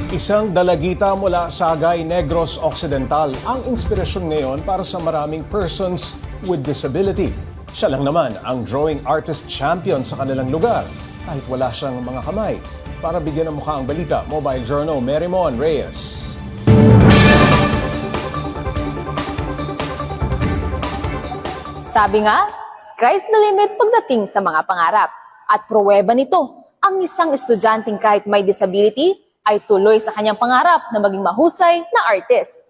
Isang dalagita mula Sagay, Negros Occidental ang inspirasyon ngayon para sa maraming persons with disability. Siya lang naman ang drawing artist champion sa kanilang lugar kahit wala siyang mga kamay. Para bigyan ng mukha ang balita, Mobile Journal, Merymon Reyes. Sabi nga, sky's the limit pagdating sa mga pangarap. At pruweba nito, ang isang estudyanteng kahit may disability ay tuloy sa kanyang pangarap na maging mahusay na artist.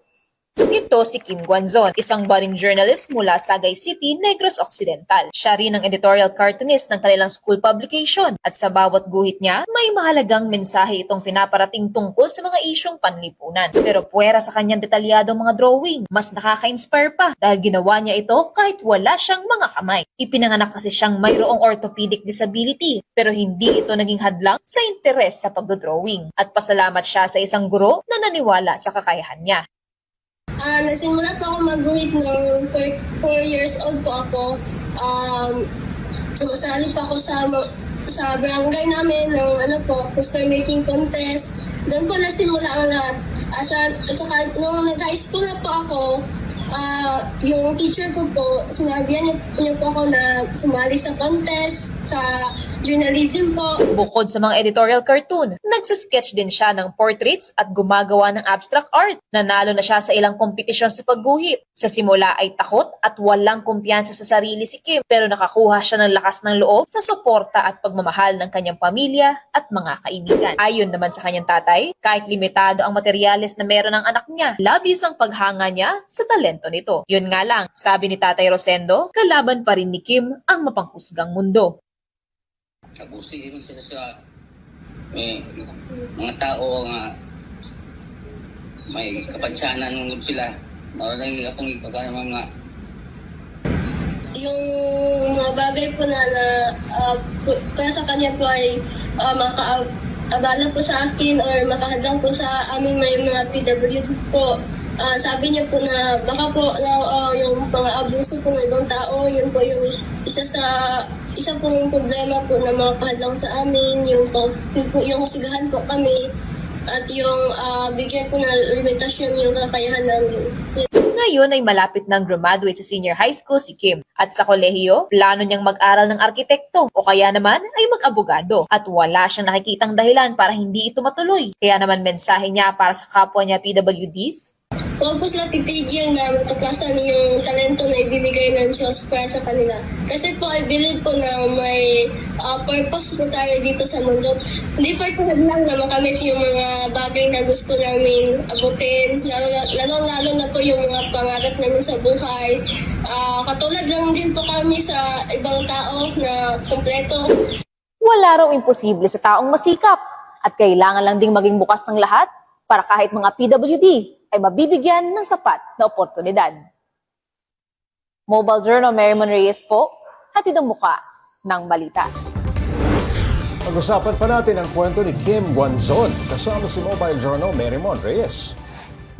Ito si Kim Guanzon, isang budding journalist mula Sagay City, Negros Occidental. Siya rin ang editorial cartoonist ng kanilang school publication at sa bawat guhit niya, may mahalagang mensahe itong pinaparating tungkol sa mga isyong panlipunan. Pero puwera sa kanyang detalyadong mga drawing, mas nakaka-inspire pa dahil ginawa niya ito kahit wala siyang mga kamay. Ipinanganak kasi siyang mayroong orthopedic disability pero hindi ito naging hadlang sa interes sa pagdodrawing. At pasalamat siya sa isang guro na naniwala sa kakayahan niya. Nasimula po ako mag-guhit nung 4 years old po ako. Sumasali pa ako sa barangay namin ng poster making contest. Doon po nasimula ang lahat. At saka nung nag-high school na po ako, yung teacher ko po, sinabihan niya po ako na sumali sa contest, sa journalism po. Bukod sa mga editorial cartoon, nagsasketch din siya ng portraits at gumagawa ng abstract art. Nanalo na siya sa ilang kompetisyon sa pagguhit. Sa simula ay takot at walang kumpiyansa sa sarili si Kim, pero nakakuha siya ng lakas ng loob sa suporta at pagmamahal ng kanyang pamilya at mga kaibigan. Ayon naman sa kanyang tatay, kahit limitado ang materyales na meron ng anak niya, labis ang paghanga niya sa talento nito. Yun nga lang, sabi ni Tatay Rosendo, kalaban pa rin ni Kim ang mapanghusgang mundo. Abusin sila sa mga tao nga may kapansanan nungod sila. Maraming akong ipagana mga Yung mga bagay po na para sa kanya po ay makaabala po sa akin or makahadlang po sa aming may mga PWD po. Sabi niya po na baka po yung pang-abuso po ng ibang tao, yun po yung isa po yung problema po na makahadlang sa amin, yung husigahan po kami at yung bigyan po na limitasyon yung kakayahan namin. Ngayon ay malapit nang graduate sa senior high school si Kim. At sa kolehiyo, plano niyang mag-aral ng arkitekto o kaya naman ay mag-abogado. At wala siyang nakikitang dahilan para hindi ito matuloy. Kaya naman mensahe niya para sa kapwa niya PWDs, Huwag po sila titigil na matuklasan yung talento na ibibigay ng Diyos para sa kanila. Kasi po, I believe po na may purpose po tayo dito sa mundo. Hindi po ito lang na makamit yung mga bagay na gusto namin abutin. Lalo na po yung mga pangarap namin sa buhay. Katulad lang din po kami sa ibang tao na kumpleto. wala raw imposible sa taong masikap. At kailangan lang ding maging bukas ng lahat para kahit mga PWD ay mabibigyan ng sapat na oportunidad. Mobile Journal, Merymon Reyes po, hatid ang muka ng balita. Pag-usapan pa natin ang kwento ni Kim Guanzon kasama si Mobile Journal, Merymon Reyes.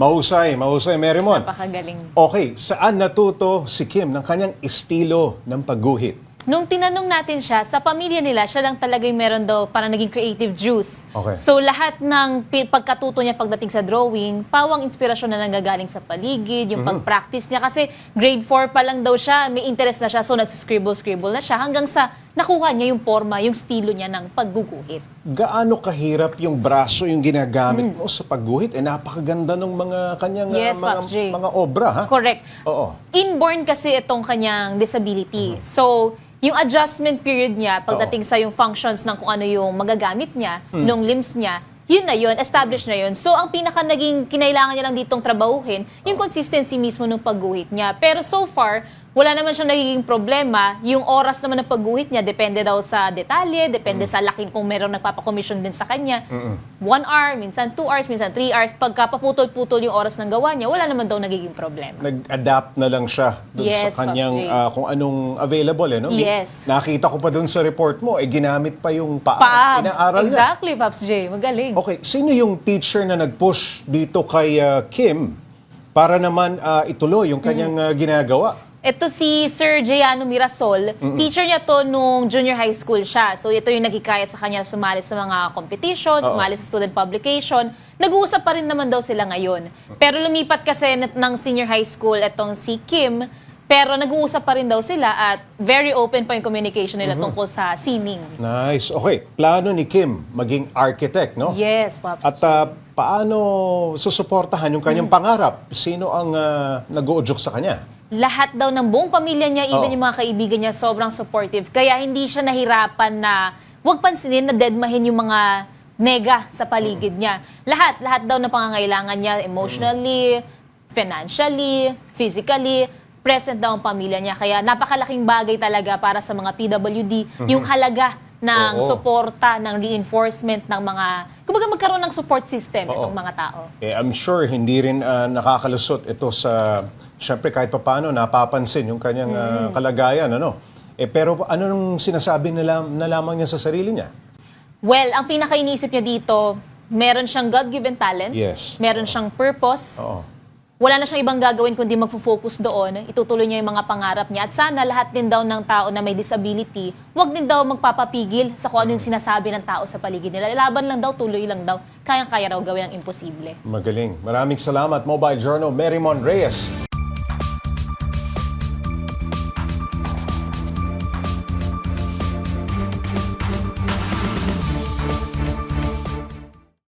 Mahusay, Merymon. Napakagaling. Okay, saan natuto si Kim ng kanyang estilo ng pagguhit? Nung tinanong natin siya, sa pamilya nila, siya lang talaga yung meron daw para naging creative juice. Okay. So lahat ng pagkatuto niya pagdating sa drawing, pawang inspirasyon na nanggagaling sa paligid, yung pag-practice niya. Kasi grade 4 pa lang daw siya, may interest na siya, so nagsiscribble-scribble na siya hanggang sa nakuha niya yung forma, yung estilo niya ng pagguguhit. Gaano kahirap yung braso yung ginagamit mo sa pagguhit? Napakaganda ng mga kanyang Yes, Pops J. mga obra, ha? Correct. Oo. Inborn kasi itong kanyang disability. So, yung adjustment period niya pagdating sa yung functions ng kung ano yung magagamit niya, nung limbs niya, yun na yun, established na yun. So, ang pinaka naging kinailangan niya lang ditong trabahuhin, yung consistency mismo ng pagguhit niya. Pero so far, wala naman siyang nagiging problema. Yung oras naman ng pagguhit niya, depende daw sa detalye, depende sa laki kung meron nagpapakomisyon din sa kanya. 1 hour, minsan 2 hours, minsan 3 hours. Pagka paputol-putol yung oras ng gawa niya, wala naman daw nagiging problema. Nag-adapt na lang siya dun Yes, sa kanyang Pops J. kung anong available. No? Yes. Nakita ko pa dun sa report mo, ginamit pa yung paa. Inaaral niya. Exactly, Pops J. Magaling. Okay, sino yung teacher na nag-push dito kay Kim para naman ituloy yung kanyang ginagawa? Ito si Sir Jayano Mirasol, teacher niya to nung junior high school siya. So ito yung naghikayat sa kanya sumali sa mga competitions, Oo. sumali sa student publication. Nag-uusap pa rin naman daw sila ngayon. Pero lumipat kasi ng senior high school itong si Kim, pero nag-uusap pa rin daw sila at very open pa yung communication nila tungkol sa sining. Nice. Okay, plano ni Kim maging architect, no? Yes, Pops. At paano susuportahan yung kanyang pangarap? Sino ang nag-uudyok sa kanya? Lahat daw ng buong pamilya niya, even Oo. yung mga kaibigan niya, sobrang supportive. Kaya hindi siya nahirapan na huwag pansinin na deadmahin yung mga nega sa paligid niya. Lahat daw na pangangailangan niya emotionally, financially, physically, present daw ang pamilya niya. Kaya napakalaking bagay talaga para sa mga PWD, yung halaga ng Oo. suporta, ng reinforcement ng mga, kumbaga magkaroon ng support system Oo. itong mga tao. I'm sure hindi rin nakakalusot ito sa, syempre kahit papano napapansin yung kanyang kalagayan, ano? Pero ano nung sinasabi na lamang niya sa sarili niya? Well, ang pinaka-iniisip niya dito, meron siyang God-given talent, Yes. meron siyang purpose, Oo. wala na siyang ibang gagawin kundi magfo-focus doon, itutuloy niya yung mga pangarap niya. At sana lahat din daw ng tao na may disability, wag din daw magpapapigil sa kung ano yung sinasabi ng tao sa paligid nila. Laban lang daw, tuloy lang daw. Kayang-kaya raw gawin ang imposible. Magaling. Maraming salamat, Mobile Journal, Marymon Reyes.